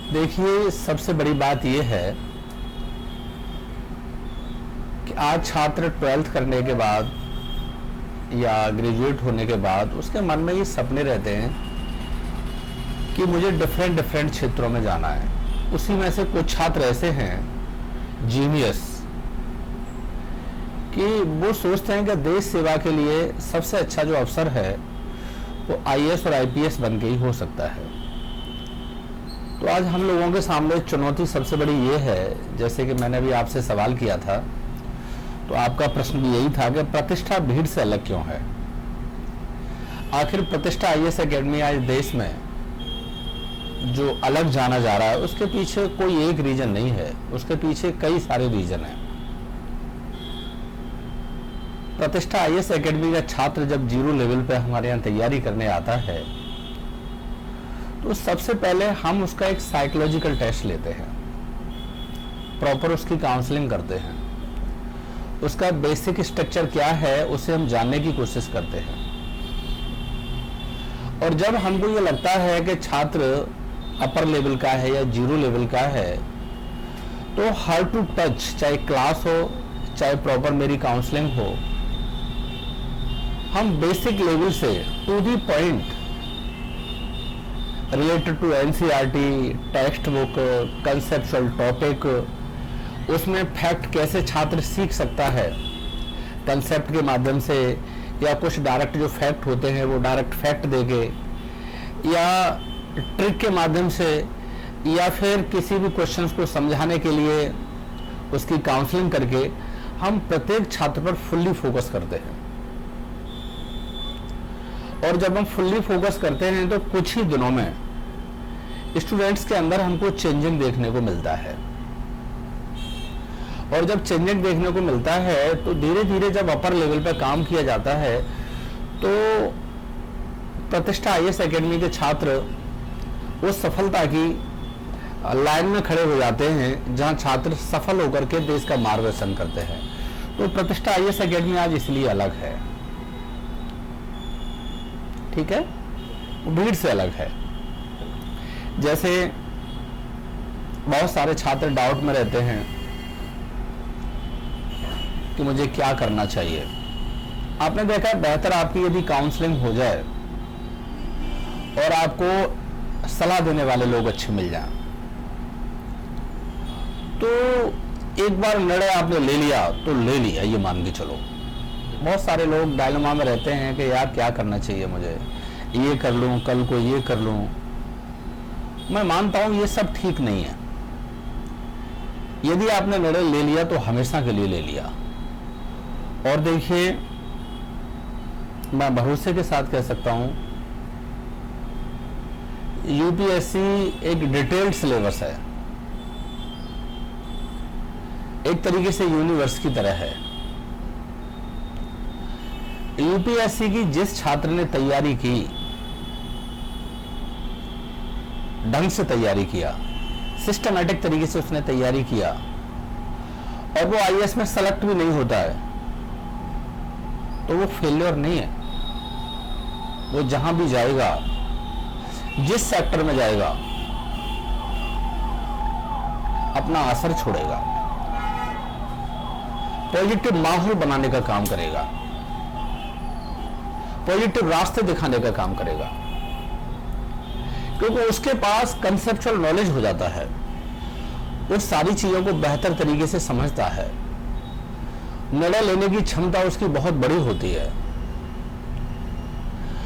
देखिए, सबसे बड़ी बात यह है कि आज छात्र 12th करने के बाद या ग्रेजुएट होने के बाद उसके मन में ये सपने रहते हैं कि मुझे डिफरेंट क्षेत्रों में जाना है। उसी में से कुछ छात्र ऐसे हैं जीनियस कि वो सोचते हैं कि देश सेवा के लिए सबसे अच्छा जो अवसर है वो आईएएस और आईपीएस बन के ही हो सकता है। तो आज हम लोगों के सामने चुनौती सबसे बड़ी ये है, जैसे कि मैंने अभी आपसे सवाल किया था तो आपका प्रश्न भी यही था कि प्रतिष्ठा भीड़ से अलग क्यों है। आखिर प्रतिष्ठा आईएएस एकेडमी आज देश में जो अलग जाना जा रहा है उसके पीछे कोई एक रीजन नहीं है, उसके पीछे कई सारे रीजन हैं। प्रतिष्ठा आईएएस एकेडमी का छात्र जब जीरो लेवल पे हमारे यहाँ तैयारी करने आता है तो सबसे पहले हम उसका एक साइकोलॉजिकल टेस्ट लेते हैं, प्रॉपर उसकी काउंसलिंग करते हैं, उसका बेसिक स्ट्रक्चर क्या है उसे हम जानने की कोशिश करते हैं। और जब हमको ये लगता है कि छात्र अपर लेवल का है या जीरो लेवल का है तो हर टू टच, चाहे क्लास हो चाहे प्रॉपर मेरी काउंसलिंग हो, हम बेसिक लेवल से to the point related to NCERT, text book, conceptual topic, उसमें फैक्ट कैसे छात्र सीख सकता है कंसेप्ट के माध्यम से, या कुछ डायरेक्ट जो फैक्ट होते हैं वो डायरेक्ट फैक्ट देके, या ट्रिक के माध्यम से, या फिर किसी भी क्वेश्चंस को समझाने के लिए उसकी काउंसलिंग करके हम प्रत्येक छात्र पर फुल्ली फोकस करते हैं। और जब हम फुल्ली फोकस करते हैं तो कुछ ही दिनों में स्टूडेंट्स के अंदर हमको चेंजिंग देखने को मिलता है। और जब चेंजिंग देखने को मिलता है तो धीरे धीरे जब अपर लेवल पर काम किया जाता है तो प्रतिष्ठा आईएएस एकेडमी के छात्र उस सफलता की लाइन में खड़े हो जाते हैं जहां छात्र सफल होकर के देश का मार्गदर्शन करते हैं। तो प्रतिष्ठा आईएएस एकेडमी आज इसलिए अलग है, ठीक है, भीड़ से अलग है। जैसे बहुत सारे छात्र डाउट में रहते हैं कि मुझे क्या करना चाहिए। आपने देखा है बेहतर आपकी यदि काउंसलिंग हो जाए और आपको सलाह देने वाले लोग अच्छे मिल जाएं, तो एक बार निर्णय आपने ले लिया तो ले लिया, ये मान के चलो। बहुत सारे लोग डायलेमा में रहते हैं कि यार क्या करना चाहिए मुझे, ये कर लूं, कल को ये कर लूं। मैं मानता हूं ये सब ठीक नहीं है। यदि आपने निर्णय ले लिया तो हमेशा के लिए ले लिया। और देखिए, मैं भरोसे के साथ कह सकता हूं यूपीएससी एक डिटेल्ड सिलेबस है, एक तरीके से यूनिवर्स की तरह है। यूपीएससी की जिस छात्र ने तैयारी की, ढंग से तैयारी किया, सिस्टमैटिक तरीके से उसने तैयारी किया और वो आईएएस में सेलेक्ट भी नहीं होता है तो वो फेलियर नहीं है। वो जहां भी जाएगा, जिस सेक्टर में जाएगा, अपना असर छोड़ेगा, पॉजिटिव माहौल बनाने का काम करेगा, पॉजिटिव रास्ते दिखाने का काम करेगा, क्योंकि उसके पास कंसेप्चुअल नॉलेज हो जाता है। वो सारी चीजों को बेहतर तरीके से समझता है, निर्णय लेने की क्षमता उसकी बहुत बड़ी होती है,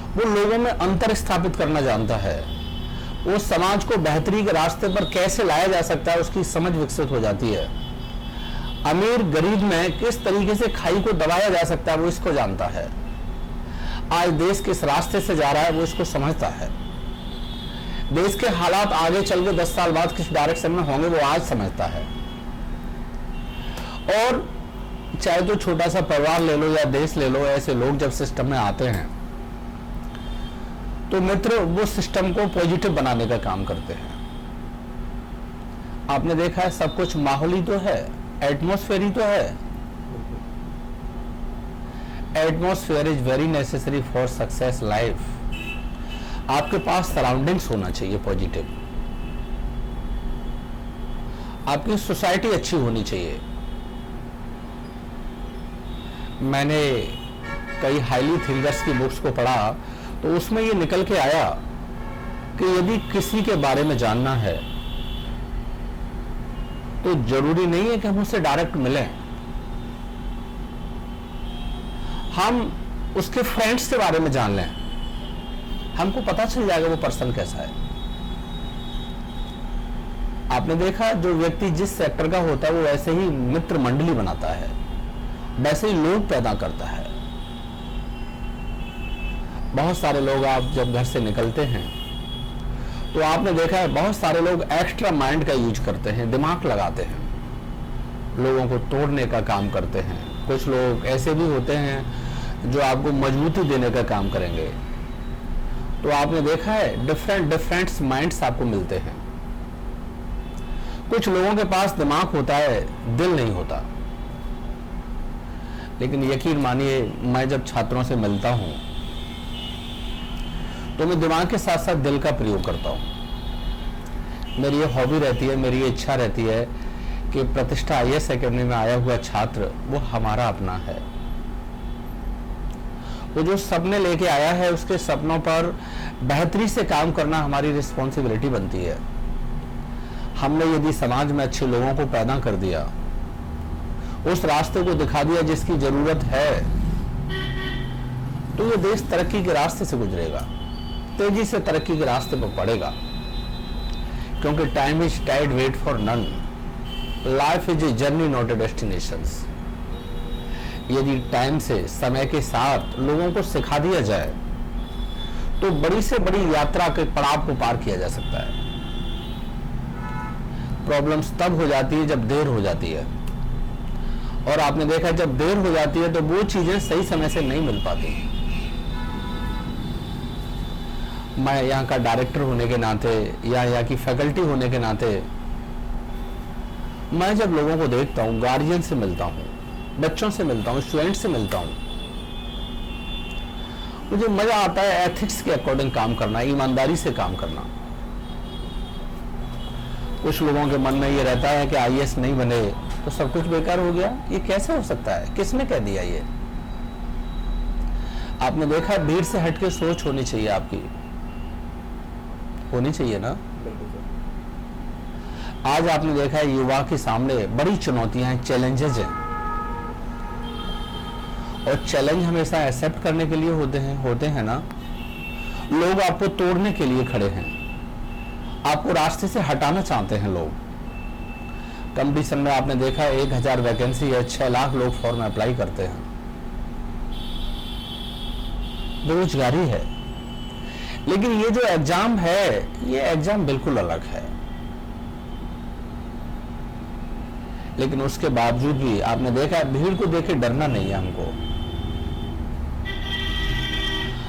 वो लोगों में अंतर स्थापित करना जानता है, वो समाज को बेहतरी के रास्ते पर कैसे लाया जा सकता है उसकी समझ विकसित हो जाती है। अमीर गरीब में किस तरीके से खाई को दबाया जा सकता है वो इसको जानता है। आज देश किस रास्ते से जा रहा है वो इसको समझता है। देश के हालात आगे चल के 10 साल बाद किस डायरेक्शन में होंगे वो आज समझता है। और चाहे तो छोटा सा परिवार ले लो या देश ले लो, ऐसे लोग जब सिस्टम में आते हैं तो मित्र वो सिस्टम को पॉजिटिव बनाने का काम करते हैं। आपने देखा है सब कुछ माहौली तो है, एटमॉस्फेयर ही तो है। Atmosphere is very necessary for success life. आपके पास सराउंडिंग्स होना चाहिए पॉजिटिव। आपकी सोसाइटी अच्छी होनी चाहिए। मैंने कई हाईली थिंकर्स की बुक्स को पढ़ा तो उसमें ये निकल के आया कि यदि किसी के बारे में जानना है तो जरूरी नहीं है कि हम उससे डायरेक्ट मिलें, हम उसके फ्रेंड्स के बारे में जान लें, हमको पता चल जाएगा वो पर्सन कैसा है। आपने देखा जो व्यक्ति जिस सेक्टर का होता है वो वैसे ही मित्र मंडली बनाता है, वैसे ही लोग पैदा करता है। बहुत सारे लोग आप जब घर से निकलते हैं तो आपने देखा है बहुत सारे लोग एक्स्ट्रा माइंड का यूज करते हैं, दिमाग लगाते हैं, लोगों को तोड़ने का काम करते हैं। कुछ लोग ऐसे भी होते हैं जो आपको मजबूती देने का काम करेंगे। तो आपने देखा है डिफरेंट माइंड्स आपको मिलते हैं। कुछ लोगों के पास दिमाग होता है, दिल नहीं होता। लेकिन यकीन मानिए मैं जब छात्रों से मिलता हूं तो मैं दिमाग के साथ साथ दिल का प्रयोग करता हूं। मेरी ये हॉबी रहती है, मेरी ये इच्छा रहती है कि प्रतिष्ठा आईएएस एकेडमी में आया हुआ छात्र वो हमारा अपना है। वो जो सपने लेके आया है उसके सपनों पर बेहतरी से काम करना हमारी रिस्पॉन्सिबिलिटी बनती है। हमने यदि समाज में अच्छे लोगों को पैदा कर दिया, उस रास्ते को दिखा दिया जिसकी जरूरत है, तो ये देश तरक्की के रास्ते से गुजरेगा, तेजी से तरक्की के रास्ते पर पड़ेगा। क्योंकि time is tide, wait for none, life is a journey not a destination. यदि टाइम से, समय के साथ लोगों को सिखा दिया जाए तो बड़ी से बड़ी यात्रा के पड़ाव को पार किया जा सकता है। प्रॉब्लम्स तब हो जाती है जब देर हो जाती है, और आपने देखा जब देर हो जाती है तो वो चीजें सही समय से नहीं मिल पाती। मैं यहाँ का डायरेक्टर होने के नाते या यहाँ की फैकल्टी होने के नाते मैं जब लोगों को देखता हूँ, गार्जियन से मिलता हूँ, बच्चों से मिलता हूँ, स्टूडेंट से मिलता हूँ, मुझे मजा आता है एथिक्स के अकॉर्डिंग काम करना, ईमानदारी से काम करना। कुछ लोगों के मन में ये रहता है कि आईएएस नहीं बने तो सब कुछ बेकार हो गया। ये कैसे हो सकता है? किसने कह दिया ये? आपने देखा भीड़ से हटके सोच होनी चाहिए, आपकी होनी चाहिए ना। आज आपने देखा है युवा के सामने बड़ी चुनौतियां हैं, चैलेंजेस हैं, और चैलेंज हमेशा एक्सेप्ट करने के लिए होते हैं ना। लोग आपको तोड़ने के लिए खड़े हैं, आपको रास्ते से हटाना चाहते हैं लोग। कंपटीशन में आपने देखा 1000 वैकेंसी है, 6 लाख लोग फॉर्म अप्लाई करते हैं। बेरोजगारी है। लेकिन ये जो एग्जाम है, ये एग्जाम बिल्कुल अलग है। लेकिन उसके बावजूद भी आपने देखा भीड़ को देख के डरना नहीं है।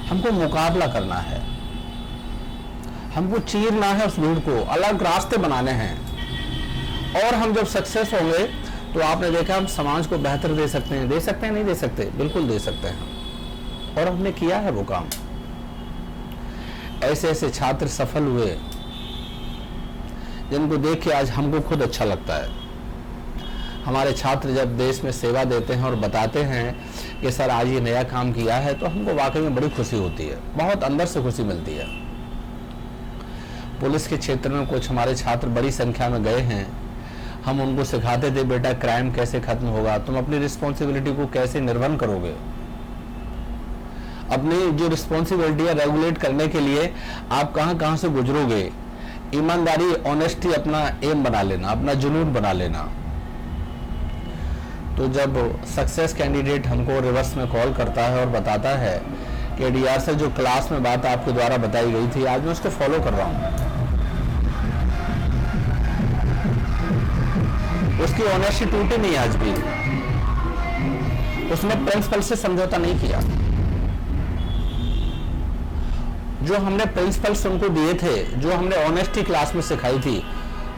हमको मुकाबला करना है, हमको चीरना है उस भीड़ को, अलग रास्ते बनाने हैं। और हम जब सक्सेस होंगे तो आपने देखा हम समाज को बेहतर दे सकते हैं। नहीं दे सकते? बिल्कुल दे सकते हैं, और हमने किया है वो काम। ऐसे ऐसे छात्र सफल हुए जिनको देख के आज हमको खुद अच्छा लगता है। हमारे छात्र जब देश में सेवा देते हैं और बताते हैं कि सर आज ये नया काम किया है, तो हमको वाकई में बड़ी खुशी होती है, बहुत अंदर से खुशी मिलती है। पुलिस के क्षेत्र में कुछ हमारे छात्र बड़ी संख्या में गए हैं। हम उनको सिखाते थे बेटा क्राइम कैसे खत्म होगा, तुम अपनी रिस्पॉन्सिबिलिटी को कैसे निर्वहन करोगे, अपनी जो रिस्पॉन्सिबिलिटी है रेगुलेट करने के लिए आप कहां कहां से गुजरोगे। ईमानदारी, ऑनेस्टी अपना एम बना लेना, अपना जुनून बना लेना। तो जब सक्सेस कैंडिडेट हमको रिवर्स में कॉल करता है और बताता है कि डीआर सर जो क्लास में बात आपके द्वारा बताई गई थी आज मैं उसको फॉलो कर रहा हूं, उसकी ऑनेस्टी टूटी नहीं आज भी, उसने प्रिंसिपल से समझौता नहीं किया। जो हमने प्रिंसिपल्स उनको दिए थे, जो हमने ऑनेस्टी क्लास में सिखाई थी,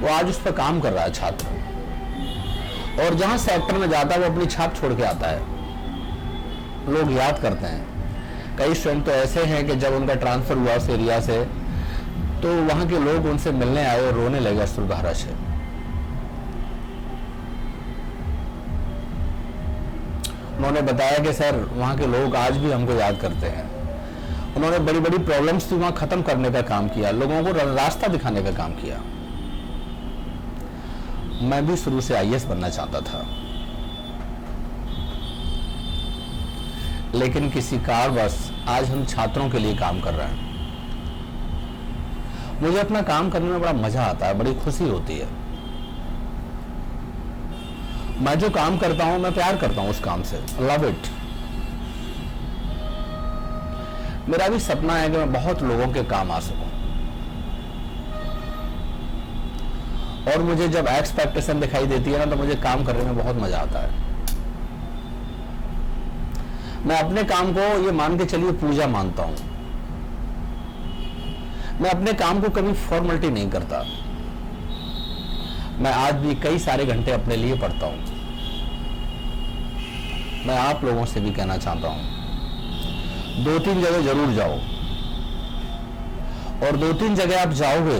वो आज उस पर काम कर रहा है छात्र। और जहां सेक्टर में जाता है वो अपनी छाप छोड़ के आता है, लोग याद करते हैं। कई स्टूडेंट तो ऐसे हैं कि जब उनका ट्रांसफर हुआ उस एरिया से तो वहां के लोग उनसे मिलने आए और रोने लगे अश्रुधारा से। उन्होंने बताया कि सर वहाँ के लोग आज भी हमको याद करते हैं। उन्होंने बड़ी बड़ी प्रॉब्लम्स थी वहाँ ख़त्म करने का काम किया, लोगों को रास्ता दिखाने का काम किया। मैं भी शुरू से आईएएस बनना चाहता था, लेकिन किसी कारणवश आज हम छात्रों के लिए काम कर रहे हैं। मुझे अपना काम करने में बड़ा मजा आता है, बड़ी खुशी होती है। मैं जो काम करता हूं मैं प्यार करता हूं उस काम से, लव इट। मेरा भी सपना है कि मैं बहुत लोगों के काम आ सकूं, और मुझे जब एक्सपेक्टेशन दिखाई देती है ना तो मुझे काम करने में बहुत मजा आता है। मैं अपने काम को ये मान के चलिए पूजा मानता हूं। मैं अपने काम को कभी फॉर्मेलिटी नहीं करता। मैं आज भी कई सारे घंटे अपने लिए पढ़ता हूं। मैं आप लोगों से भी कहना चाहता हूं, 2-3 जगह जरूर जाओ, और 2-3 जगह आप जाओगे,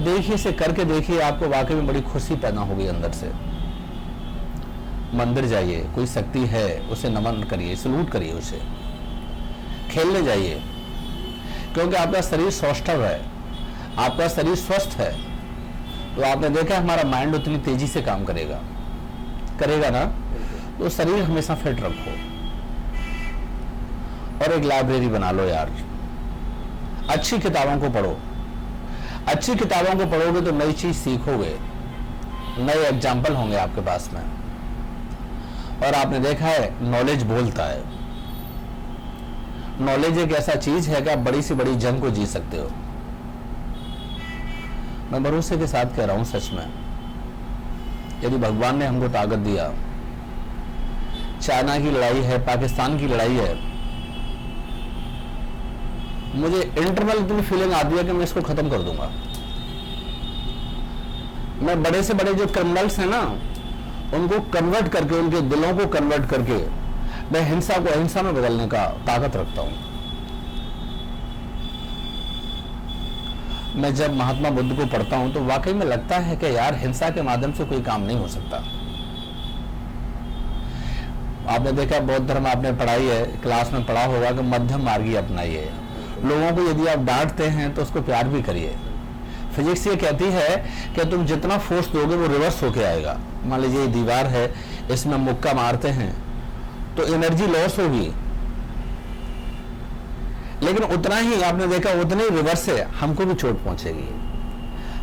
देखिए से करके देखिए, आपको वाकई में बड़ी खुशी पैदा होगी अंदर से। मंदिर जाइए, कोई शक्ति है उसे नमन करिए, सलूट करिए उसे। खेलने जाइए, क्योंकि आपका शरीर सौष्ठव है, आपका शरीर स्वस्थ है, तो आपने देखा हमारा माइंड उतनी तेजी से काम करेगा ना, तो शरीर हमेशा फिट रखो। और एक लाइब्रेरी बना लो यार, अच्छी किताबों को पढ़ो। अच्छी किताबों को पढ़ोगे तो नई चीज सीखोगे, नए एग्जाम्पल होंगे आपके पास में। और आपने देखा है नॉलेज बोलता है। नॉलेज एक ऐसा चीज है कि आप बड़ी से बड़ी जंग को जीत सकते हो। मैं भरोसे के साथ कह रहा हूं, सच में, यदि भगवान ने हमको ताकत दिया, चाइना की लड़ाई है, पाकिस्तान की लड़ाई है, मुझे इंटरनल इतनी फीलिंग आती है कि मैं इसको खत्म कर दूंगा। मैं बड़े से बड़े जो क्रिमिनल्स हैं ना, उनको कन्वर्ट करके, उनके दिलों को कन्वर्ट करके, मैं हिंसा को अहिंसा में बदलने का ताकत रखता हूं। मैं जब महात्मा बुद्ध को पढ़ता हूं तो वाकई में लगता है कि यार हिंसा के माध्यम से कोई काम नहीं हो सकता। आपने देखा बौद्ध धर्म आपने पढ़ाई है, क्लास में पढ़ा होगा कि मध्यम मार्गी अपनाइए। लोगों को यदि आप डांटते हैं तो उसको प्यार भी करिए। फिजिक्स ये कहती है कि तुम जितना फोर्स दोगे वो रिवर्स होके आएगा। मान लीजिए ये दीवार है, इसमें मुक्का मारते हैं तो एनर्जी लॉस होगी, लेकिन उतना ही आपने देखा उतने रिवर्स से हमको भी चोट पहुंचेगी।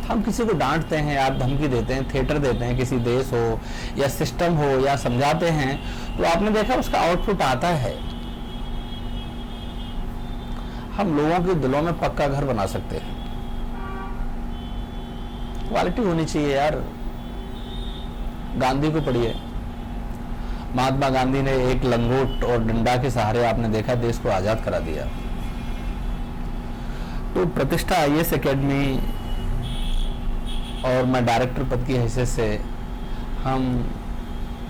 हम किसी को डांटते हैं, आप धमकी देते हैं, थिएटर देते हैं, किसी देश हो या सिस्टम हो, या समझाते हैं, तो आपने देखा उसका आउटपुट आता है। हम लोगों के दिलों में पक्का घर बना सकते हैं। क्वालिटी होनी चाहिए यार। गांधी को पढ़िए, महात्मा गांधी ने एक लंगोट और डंडा के सहारे आपने देखा देश को आजाद करा दिया। तो प्रतिष्ठा आईएएस एकेडमी और मैं डायरेक्टर पद की हैसियत से हम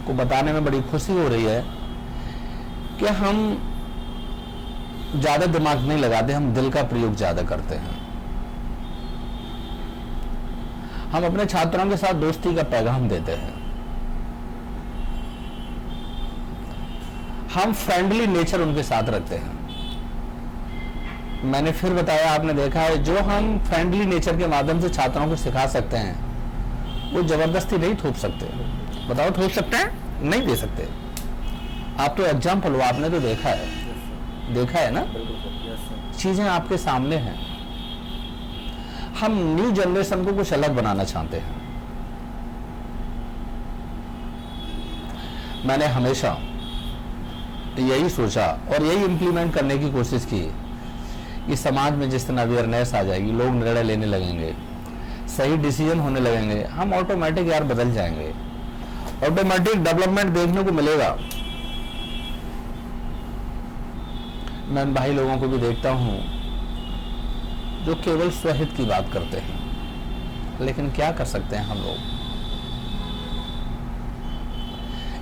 को बताने में बड़ी खुशी हो रही है कि हम ज्यादा दिमाग नहीं लगाते, हम दिल का प्रयोग ज्यादा करते हैं। हम अपने छात्रों के साथ दोस्ती का पैगाम देते हैं। हम फ्रेंडली नेचर उनके साथ रखते हैं। मैंने फिर बताया, आपने देखा है, जो हम फ्रेंडली नेचर के माध्यम से छात्रों को सिखा सकते हैं वो जबरदस्ती नहीं थोप सकते। बताओ थोप सकते हैं? नहीं दे सकते। आप तो एग्जाम्पल हो, आपने तो देखा है ना, चीजें आपके सामने हैं। हम न्यू जनरेशन को कुछ अलग बनाना चाहते हैं। मैंने हमेशा यही सोचा और यही इंप्लीमेंट करने की कोशिश की कि समाज में जिस तरह अवेयरनेस आ जाएगी, लोग निर्णय लेने लगेंगे, सही डिसीजन होने लगेंगे, हम ऑटोमेटिक यार बदल जाएंगे। ऑटोमेटिक डेवलपमेंट देखने को मिलेगा। मैं उन भाई लोगों को भी देखता हूं जो केवल स्वहित की बात करते हैं, लेकिन क्या कर सकते हैं हम लोग।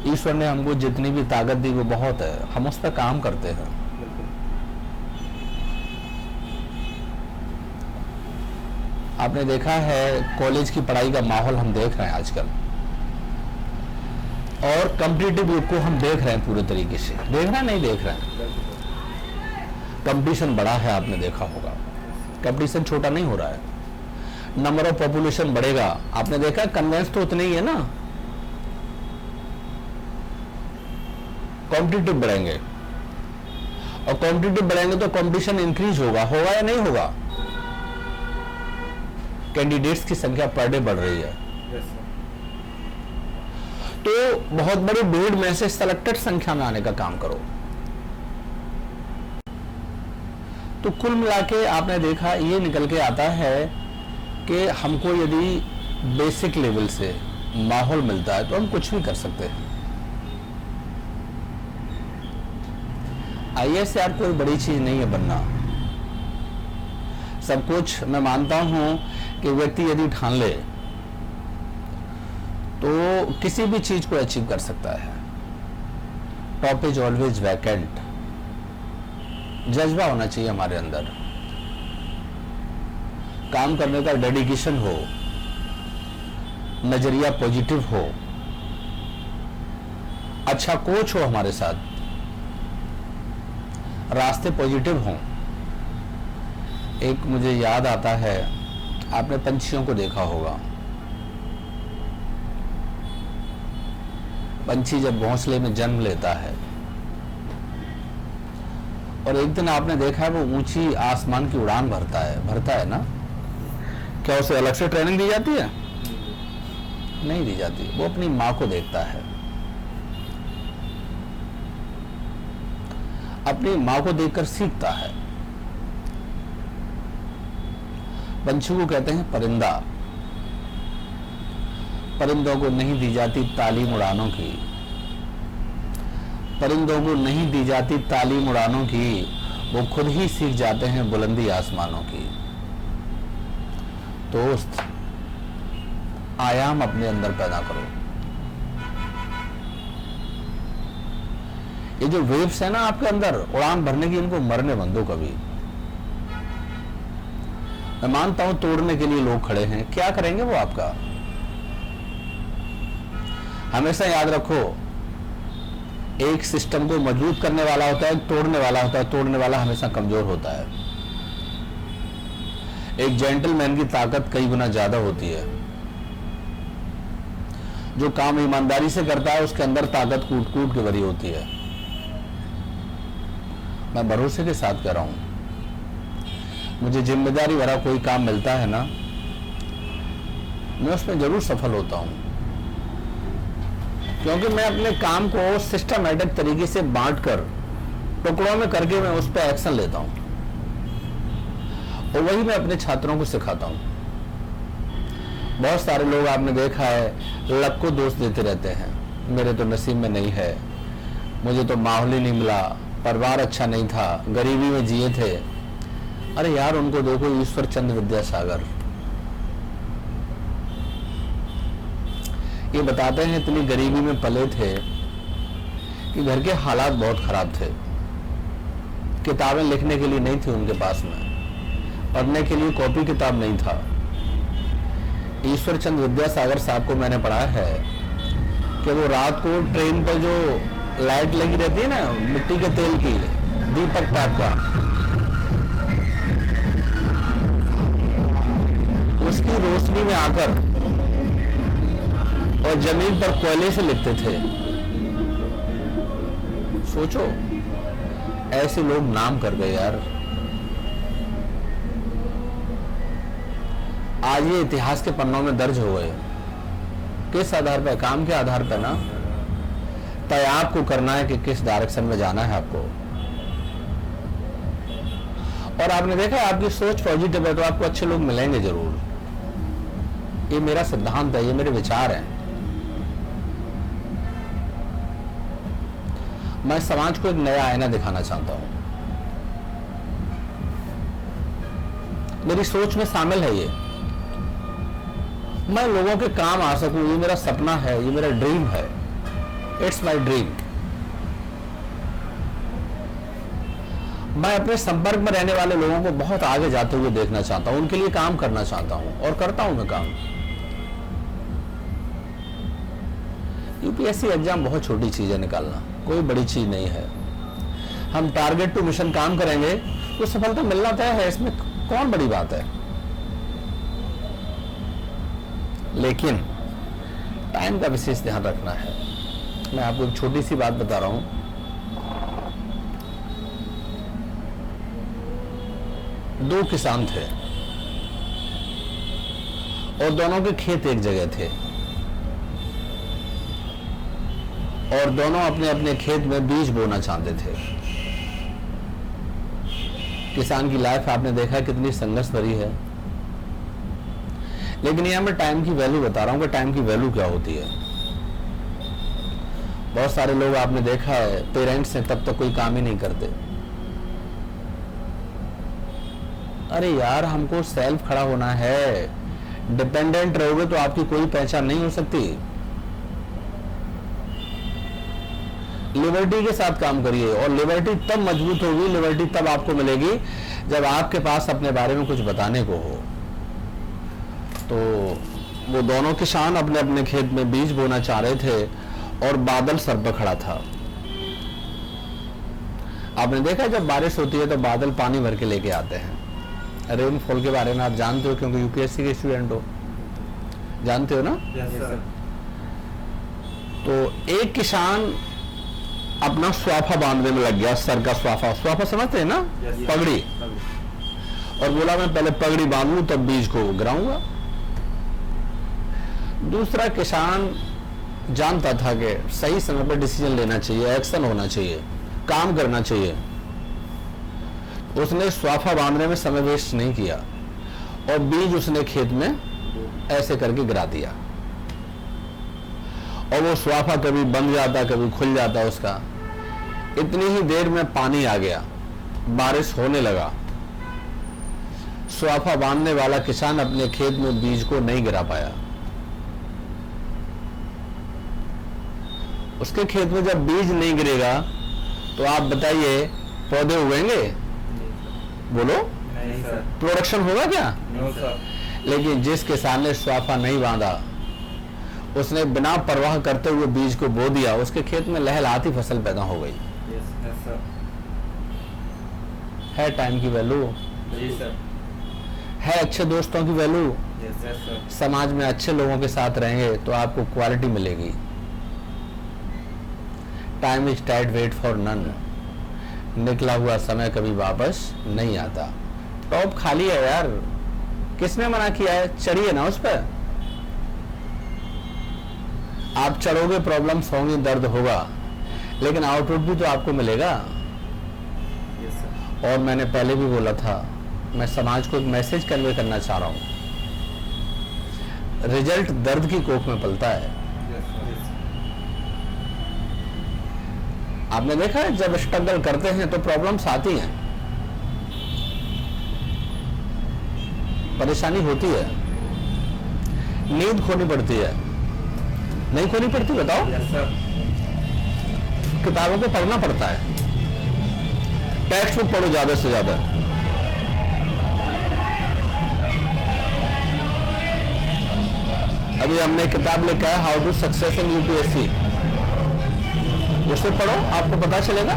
ईश्वर ने हमको जितनी भी ताकत दी वो बहुत है, हम उस पर काम करते हैं। आपने देखा है कॉलेज की पढ़ाई का माहौल हम देख रहे हैं आजकल। और कॉम्पिटिटिव युग को हम देख रहे हैं पूरे तरीके से। देख रहे हैं नहीं देख रहे हैं? कंपटीशन बड़ा है, आपने देखा होगा। कंपटीशन छोटा नहीं हो रहा है। नंबर ऑफ पॉपुलेशन बढ़ेगा, आपने देखा। कन्वेंस तो उतने ही है ना, कॉम्पिटिटिव बढ़ेंगे, और कॉम्पिटिटिव बढ़ेंगे तो कंपटीशन इंक्रीज होगा। होगा या नहीं होगा? कैंडिडेट्स की संख्या पर डे बढ़ रही है। तो बहुत बड़ी भीड़ में से सेलेक्टेड संख्या में आने का काम करो। तो कुल मिला के आपने देखा ये निकल के आता है कि हमको यदि बेसिक लेवल से माहौल मिलता है तो हम कुछ भी कर सकते हैं। आईएएस यार कोई बड़ी चीज नहीं है बनना। सब कुछ मैं मानता हूं कि व्यक्ति यदि ठान ले तो किसी भी चीज को अचीव कर सकता है। Top is always vacant. जज्बा होना चाहिए हमारे अंदर, काम करने का डेडिकेशन हो, नजरिया पॉजिटिव हो, अच्छा कोच हो हमारे साथ, रास्ते पॉजिटिव हों। एक मुझे याद आता है, आपने पंछियों को देखा होगा। पंछी जब घोंसले में जन्म लेता है और एक दिन आपने देखा है वो ऊंची आसमान की उड़ान भरता है ना, क्या उसे अलग से ट्रेनिंग दी जाती है? नहीं दी जाती। वो अपनी मां को देखता है, अपनी मां को देखकर सीखता है। पंछी को कहते हैं परिंदा। परिंदों को नहीं दी जाती तालीम उड़ानों की, परिंदों को नहीं दी जाती तालीम उड़ानों की, वो खुद ही सीख जाते हैं बुलंदी आसमानों की। दोस्त, आयाम अपने अंदर पैदा करो। ये जो वेव्स है ना आपके अंदर, उड़ान भरने की, इनको मरने बंद दो कभी। मैं मानता हूं तोड़ने के लिए लोग खड़े हैं, क्या करेंगे वो आपका? हमेशा याद रखो, एक सिस्टम को मजबूत करने वाला होता है, तोड़ने वाला होता है। तोड़ने वाला हमेशा कमजोर होता है। एक जेंटलमैन की ताकत कई गुना ज्यादा होती है। जो काम ईमानदारी से करता है उसके अंदर ताकत कूट कूट के भरी होती है। मैं भरोसे के साथ कह रहा हूं, मुझे जिम्मेदारी भरा कोई काम मिलता है ना, मैं उसमें जरूर सफल होता हूं, क्योंकि मैं अपने काम को सिस्टमैटिक तरीके से बांटकर, टुकड़ों में करके मैं उस पर एक्शन लेता हूं, और वही मैं अपने छात्रों को सिखाता हूं। बहुत सारे लोग आपने देखा है लक को दोष देते रहते हैं, मेरे तो नसीब में नहीं है, मुझे तो माहौल ही नहीं मिला, परिवार अच्छा नहीं था, गरीबी में जिए थे। अरे यार, उनको देखो, ईश्वर चंद्र विद्यासागर, ये बताते हैं इतनी गरीबी में पले थे कि घर के हालात बहुत खराब थे। किताबें लिखने के लिए नहीं थी उनके पास में, पढ़ने के लिए कॉपी किताब नहीं था। ईश्वर चंद्र विद्यासागर साहब को मैंने पढ़ा है कि वो रात को ट्रेन पर जो लाइट लगी रहती है ना, मिट्टी के तेल की, दीपक टाइप का, उसकी रोशनी में आकर और जमीन पर कोयले से लिखते थे। सोचो, ऐसे लोग नाम कर गए यार। आज ये इतिहास के पन्नों में दर्ज हो गए। किस आधार पर? काम के आधार पर ना। तय आपको करना है कि किस डायरेक्शन में जाना है आपको। और आपने देखा है, आपकी सोच पॉजिटिव है तो आपको अच्छे लोग मिलेंगे जरूर। ये मेरा सिद्धांत है, ये मेरे विचार हैं। मैं समाज को एक नया आईना दिखाना चाहता हूं। मेरी सोच में शामिल है ये। मैं लोगों के काम आ सकूं, ये मेरा सपना है, ये मेरा ड्रीम है। It's my dream. मैं अपने संपर्क में रहने वाले लोगों को बहुत आगे जाते हुए देखना चाहता हूं, उनके लिए काम करना चाहता हूं और करता हूं मैं काम। यूपीएससी एग्जाम बहुत छोटी चीज है निकालना, कोई बड़ी चीज नहीं है। हम टारगेट टू मिशन काम करेंगे तो सफलता मिलना तय है, इसमें कौन बड़ी बात है। लेकिन टाइम का विशेष ध्यान रखना है। मैं आपको एक छोटी सी बात बता रहा हूं। दो किसान थे और दोनों के खेत एक जगह थे और दोनों अपने अपने खेत में बीज बोना चाहते थे। किसान की लाइफ आपने देखा है कितनी संघर्ष भरी है, लेकिन यहां मैं टाइम की वैल्यू बता रहा हूं कि टाइम की वैल्यू क्या होती है। बहुत सारे लोग आपने देखा है पेरेंट्स हैं तब तक कोई काम ही नहीं करते। अरे यार, हमको सेल्फ खड़ा होना है। डिपेंडेंट रहोगे तो आपकी कोई पहचान नहीं हो सकती। लिबर्टी के साथ काम करिए और लिबर्टी तब मजबूत होगी, लिबर्टी तब आपको मिलेगी जब आपके पास अपने बारे में कुछ बताने को हो। तो वो दोनों किसान अपने अपने खेत में बीज बोना चाह रहे थे और बादल सर पर खड़ा था। आपने देखा जब बारिश होती है तो बादल पानी भर के लेके आते हैं। रेनफॉल के बारे में आप जानते हो क्योंकि यूपीएससी के स्टूडेंट हो, जानते हो ना? Yes sir. तो एक किसान अपना स्वाफा बांधने में लग गया, सर का स्वाफा, स्वाफा समझते हैं ना? पगड़ी। और बोला मैं पहले पगड़ी बांध लूं तब बीज को गिराऊंगा। दूसरा किसान जानता था कि सही समय पर डिसीजन लेना चाहिए, एक्शन होना चाहिए, काम करना चाहिए। उसने स्वाफा बांधने में समय वेस्ट नहीं किया और बीज उसने खेत में ऐसे करके गिरा दिया और वो स्वाफा कभी बंद जाता कभी खुल जाता उसका। इतनी ही देर में पानी आ गया, बारिश होने लगा। स्वाफा बांधने वाला किसान अपने खेत में बीज को नहीं गिरा पाया। उसके खेत में जब बीज नहीं गिरेगा तो आप बताइए पौधे उगेंगे? बोलो, नहीं सर। प्रोडक्शन होगा क्या? No sir. लेकिन जिस किसान ने स्वाफा नहीं बांधा, उसने बिना परवाह करते हुए बीज को बो दिया, उसके खेत में लहलहाती फसल पैदा हो गई। Yes sir. है टाइम की वैल्यू, जी सर। है अच्छे दोस्तों की वैल्यू। Yes sir. समाज में अच्छे लोगों के साथ रहेंगे तो आपको क्वालिटी मिलेगी। Time is tight, wait for none. निकला हुआ समय कभी वापस नहीं आता। टॉप खाली है यार, किसने मना किया है? चढ़िए ना उस पर। आप चढ़ोगे, प्रॉब्लम्स होंगी, दर्द होगा, लेकिन आउटपुट भी तो आपको मिलेगा। Yes sir. और मैंने पहले भी बोला था, मैं समाज को एक मैसेज कन्वे करना चाह रहा हूं। रिजल्ट दर्द की कोख में पलता है। Yes sir. आपने देखा है जब स्ट्रगल करते हैं तो प्रॉब्लम्स आती हैं, परेशानी होती है, नींद खोनी पड़ती है। नहीं खोनी पड़ती? बताओ। Yes sir. किताबों को पढ़ना पड़ता है, टेक्स्ट बुक पढ़ो ज्यादा से ज्यादा। अभी हमने किताब लिखा है how to success in UPSC, उसे पढ़ो, आपको पता चलेगा।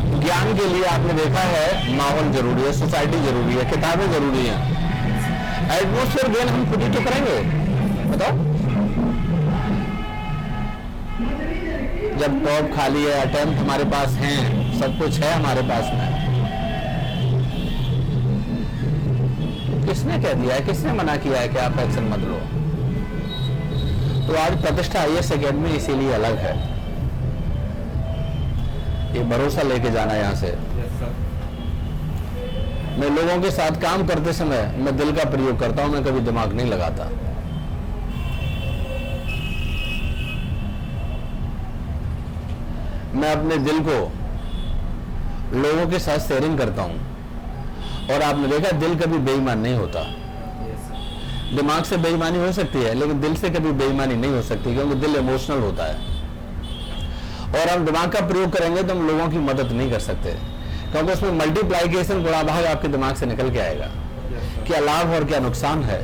तो ज्ञान के लिए आपने देखा है माहौल जरूरी है, सोसाइटी जरूरी है, किताबें जरूरी हैं। एटमोस्फेयर गेन हम खुद ही तो करेंगे, बताओ। जब टॉप खाली है, अटेम्प्ट हमारे पास हैं, सब कुछ है हमारे पास में, किसने कह दिया है, किसने मना किया है कि आप एक्शन मत लो? तो आज प्रतिष्ठा आईएएस अकेडमी इसीलिए अलग है। ये भरोसा लेके जाना यहां से। Yes sir. मैं लोगों के साथ काम करते समय मैं दिल का प्रयोग करता हूं, मैं कभी दिमाग नहीं लगाता। मैं अपने दिल को लोगों के साथ शेयरिंग करता हूं और आपने देखा दिल कभी बेईमान नहीं होता। Yes sir. दिमाग से बेईमानी हो सकती है लेकिन दिल से कभी बेईमानी नहीं हो सकती, क्योंकि दिल इमोशनल होता है। और हम दिमाग का प्रयोग करेंगे तो हम लोगों की मदद नहीं कर सकते। क्योंकि उसमें मल्टीप्लाइकेशन गुणा भाग आपके दिमाग से निकल के आएगा, क्या लाभ और क्या नुकसान है।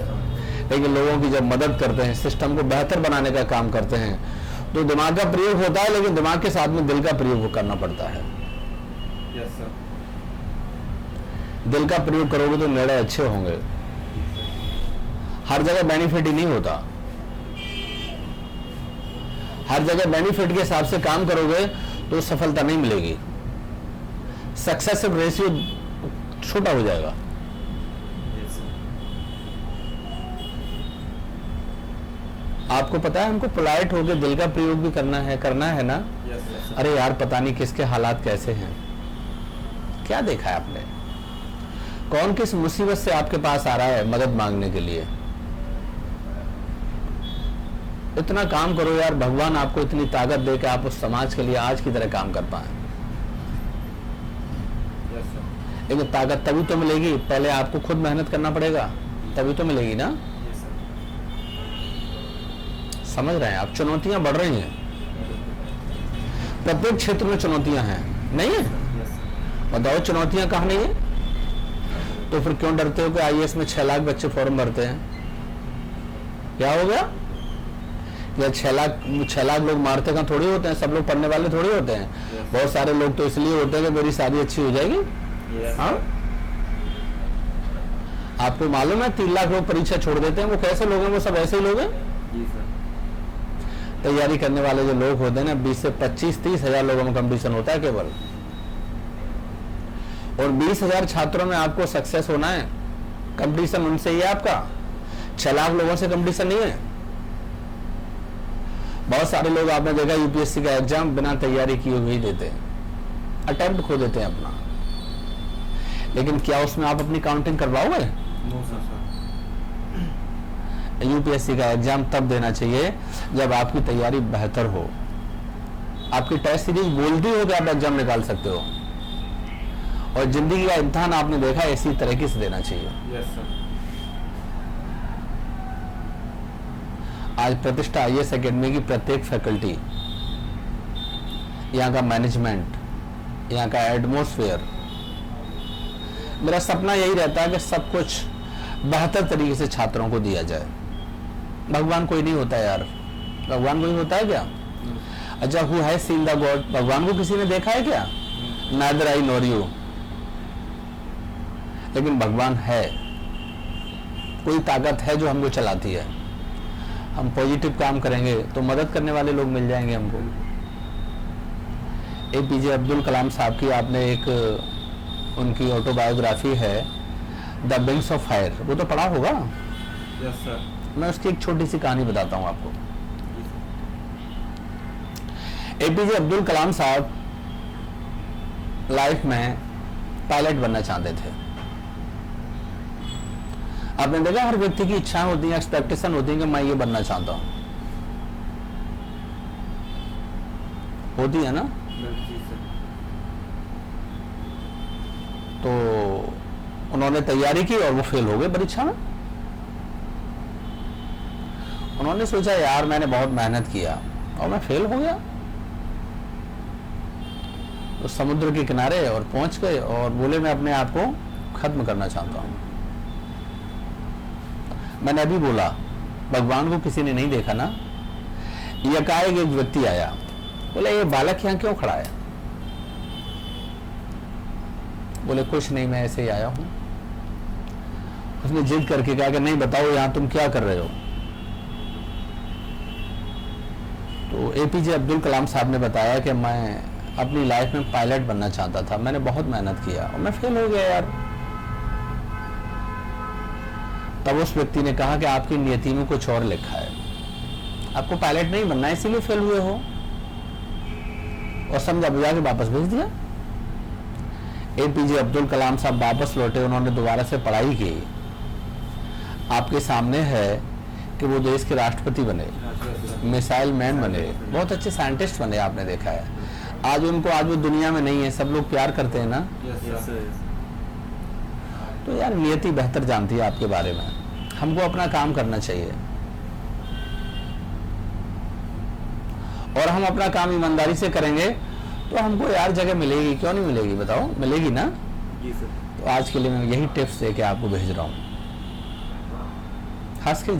लेकिन लोगों की जब मदद करते हैं, सिस्टम को बेहतर बनाने का काम करते हैं, तो दिमाग का प्रयोग होता है, लेकिन दिमाग के साथ में दिल का प्रयोग करना पड़ता है। दिल का प्रयोग करोगे तो निर्णय अच्छे होंगे। हर जगह बेनिफिट ही नहीं होता, हर जगह बेनिफिट के हिसाब से काम करोगे तो सफलता नहीं मिलेगी, सक्सेसिव रेशियो छोटा हो जाएगा। आपको पता है हमको पोलाइट होकर दिल का प्रयोग भी करना है ना। अरे यार पता नहीं किसके हालात कैसे हैं, क्या देखा है आपने, कौन किस मुसीबत से आपके पास आ रहा है मदद मांगने के लिए। इतना काम करो यार, भगवान आपको इतनी ताकत दे कि आप उस समाज के लिए आज की तरह काम कर पाए। लेकिन ताकत तभी तो मिलेगी, पहले आपको खुद मेहनत करना पड़ेगा, तभी तो मिलेगी ना। समझ रहे हैं आप, चुनौतियां बढ़ रही हैं, प्रत्येक क्षेत्र में चुनौतियां हैं, नहीं है? बताओ चुनौतियां कहाँ नहीं है? तो फिर क्यों डरते हो कि आईएएस में 6 लाख बच्चे फॉर्म भरते हैं? क्या हो गया? या 6 लाख लोग मारते कहाँ थोड़ी होते हैं, सब लोग पढ़ने वाले थोड़ी होते हैं। बहुत सारे लोग तो इसलिए होते हैं कि मेरी शादी अच्छी हो जाएगी। हाँ, आपको मालूम है 3 लाख लोग परीक्षा छोड़ देते हैं, वो कैसे लोग हैं? वो सब ऐसे ही लोग हैं। तैयारी करने वाले जो लोग होते हैं ना, 20 से 25-30 हजार लोगों में कंपटीशन होता है केवल, और 20,000 छात्रों में आपको सक्सेस होना है, कंपटीशन उनसे ही है आपका। 6 लाख लोगों से कंपटीशन नहीं है। बहुत सारे लोग आपने देखा यूपीएससी का एग्जाम बिना तैयारी किए हुए ही देते हैं, अटेम्प्ट खो देते हैं अपना। लेकिन क्या उसमें आप अपनी काउंटिंग करवाओगे? यूपीएससी का एग्जाम तब देना चाहिए जब आपकी तैयारी बेहतर हो, आपकी टेस्ट सीरीज बोलती हो कि आप एग्जाम निकाल सकते हो, और जिंदगी का इम्तिहान आपने देखा इसी तरीके से देना चाहिए। आज प्रतिष्ठा आईएएस एकेडमी की प्रत्येक फैकल्टी, यहाँ का मैनेजमेंट, यहाँ का एटमॉस्फेयर, मेरा सपना यही रहता है कि सब कुछ बेहतर तरीके से छात्रों को दिया जाए। भगवान कोई नहीं होता यार, भगवान कोई होता है क्या? अच्छा, who has seen the God, भगवान को किसी ने देखा है क्या? नादर आई नोर यू। लेकिन भगवान है, कोई ताकत है जो हमको चलाती है। हम पॉजिटिव काम करेंगे तो मदद करने वाले लोग मिल जाएंगे हमको। एपीजे अब्दुल कलाम साहब की आपने एक उनकी ऑटोबायोग्राफी है द विंग्स ऑफ फायर, वो तो पढ़ा होगा। Yes sir. मैं उसकी एक छोटी सी कहानी बताता हूं आपको। एपीजे अब्दुल कलाम साहब लाइफ में पायलट बनना चाहते थे। आपने देखा हर व्यक्ति की इच्छा होती है, एक्सपेक्टेशन होती है कि मैं ये बनना चाहता हूं, होती है ना। तो उन्होंने तैयारी की और वो फेल हो गए परीक्षा में। उन्होंने सोचा यार मैंने बहुत मेहनत किया और मैं फेल हो गया। तो समुद्र के किनारे और पहुंच गए और बोले मैं अपने आप को खत्म करना चाहता हूं। मैंने अभी बोला भगवान को किसी ने नहीं देखा ना। एकाएक एक व्यक्ति आया, बोले ये बालक यहाँ क्यों खड़ा है? बोले कुछ नहीं, मैं ऐसे ही आया हूं। उसने जिद करके कहा कि नहीं बताओ यहाँ तुम क्या कर रहे हो। तो एपीजे अब्दुल कलाम साहब ने बताया कि मैं अपनी लाइफ में पायलट बनना चाहता था, मैंने बहुत मेहनत किया और मैं फेल हो गया यार। तब उस व्यक्ति ने कहा कि आपकी नियति में कुछ और लिखा है, आपको पायलट नहीं बनना है इसीलिए फेल हुए हो, और समझा बुझा के वापस भेज दिया। एपीजे अब्दुल कलाम साहब वापस लौटे, उन्होंने दोबारा से पढ़ाई की। आपके सामने है कि वो देश के राष्ट्रपति बने, मिसाइल मैन बने, बहुत अच्छे साइंटिस्ट बने, आपने देखा है। आज वो दुनिया में नहीं है, सब लोग प्यार करते हैं ना। तो यार नियति बेहतर जानती है आपके बारे में, हमको अपना काम करना चाहिए और हम अपना काम ईमानदारी से करेंगे तो हमको यार जगह मिलेगी, क्यों नहीं मिलेगी बताओ, मिलेगी ना। जी सर। तो आज के लिए मैं यही टिप्स दे के आपको भेज रहा हूँ, खास कर